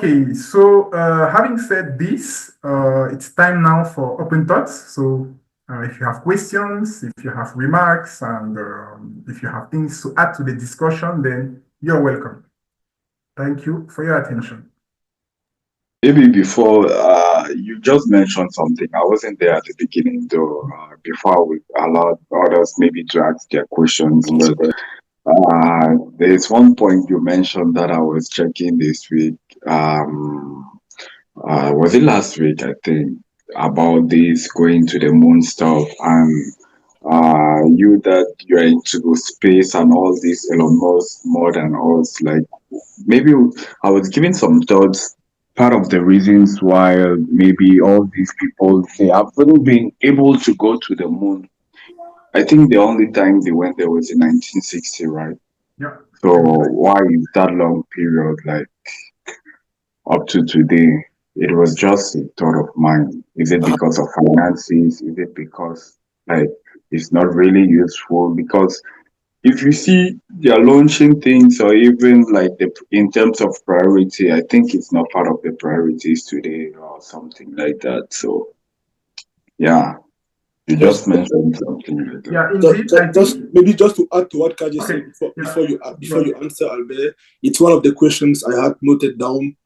Okay, so having said this, it's time now for open thoughts. So if you have questions, if you have remarks, and if you have things to add to the discussion, then you're welcome. Thank you for your attention. Maybe before you just mentioned something. I wasn't there at the beginning though. Before we allowed others maybe to ask their questions, but there's one point you mentioned that I was checking this week. Was it last week? I think about this going to the moon stuff and you that you're into space and all this Elon Musk more than us. Like maybe I was giving some thoughts. Part of the reasons why maybe all these people they haven't been able to go to the moon. I think the only time they went there was in 1960, right? Yeah, So exactly. why is that long period like up to today? It was just a thought of mine. Is it because of finances? Is it because like it's not really useful? Because if you see they're launching things or even like the in terms of priority, I think it's not part of the priorities today or something like that. So yeah, you just Just, mentioned something like that. Yeah, indeed, I just think. maybe just to add to what Kaji Okay, said before yeah, go before you ahead. answer, Albert. It's one of the questions I had noted down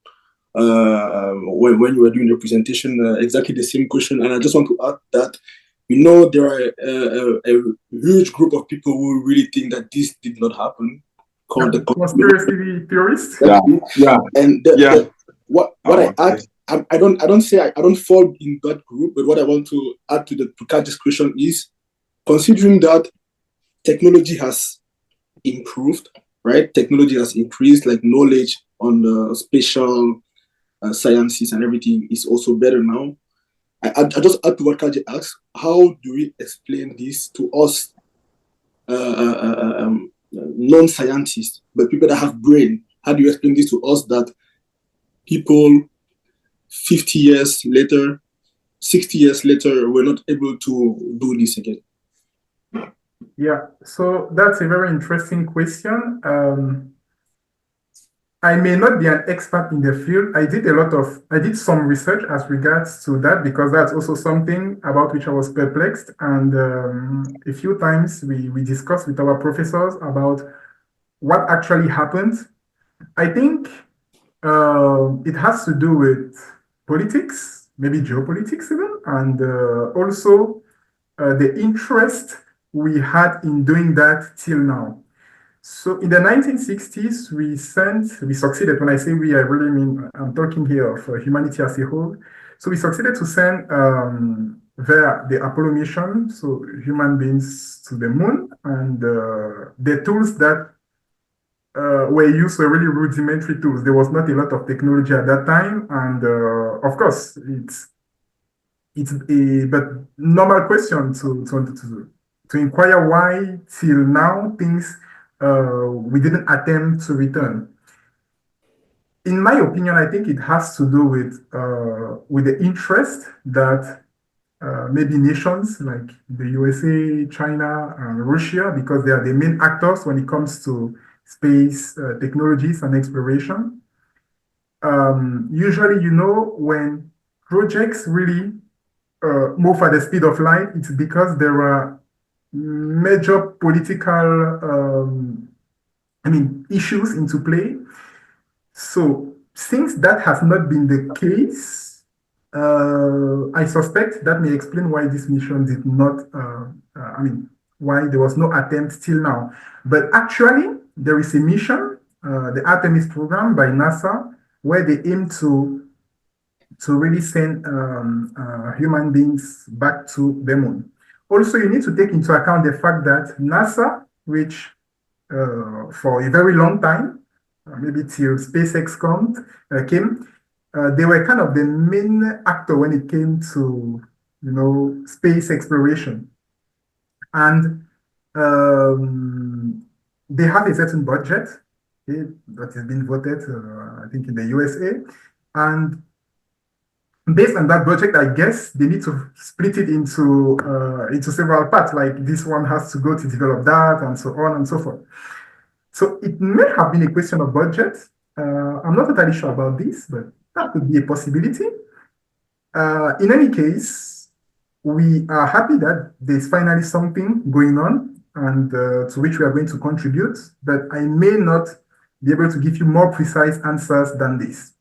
when you were doing the presentation. Exactly the same question, and I just want to add that there are a huge group of people who really think that this did not happen, called Yeah, the conspiracy theorists. Yeah, exactly. yeah, And yeah. I what I was add, I don't fall in that group, but what I want to add to the to Kaji's question is considering that technology has improved, right? Technology has increased, like knowledge on the spatial sciences and everything is also better now. I just add to what Kaji asked, how do we explain this to us non-scientists, but people that have brain? How do you explain this to us that people 50 years later, 60 years later, were not able to do this again? Yeah, so that's a very interesting question. I may not be an expert in the field. I did some research as regards to that because that's also something about which I was perplexed. And a few times we discussed with our professors about what actually happened. I think it has to do with politics, maybe geopolitics even, and also the interest we had in doing that till now. So in the 1960s, we succeeded. When I say we, I really mean I'm talking here of humanity as a whole. So we succeeded to send via the Apollo mission, so human beings to the moon, and the tools that were used were really rudimentary tools. There was not a lot of technology at that time, and of course, it's a but normal question to inquire why till now things we didn't attempt to return. In my opinion, I think it has to do with the interest that maybe nations like the USA, China, and Russia, because they are the main actors when it comes to space technologies and exploration. Usually, when projects really move at the speed of light, it's because there are major political, issues into play. So since that has not been the case, I suspect that may explain why this mission did not, why there was no attempt till now. But actually, there is a mission, the Artemis program by NASA, where they aim to really send human beings back to the moon. Also, you need to take into account the fact that NASA, which for a very long time, maybe till SpaceX came, they were kind of the main actor when it came to, space exploration. And they have a certain budget, okay, that has been voted, I think, in the USA. And based on that budget, I guess they need to split it into several parts. Like this one has to go to develop that, and so on and so forth. So it may have been a question of budget, I'm not entirely sure about this, but that could be a possibility. In any case, we are happy that there's finally something going on and to which we are going to contribute, but I may not be able to give you more precise answers than this.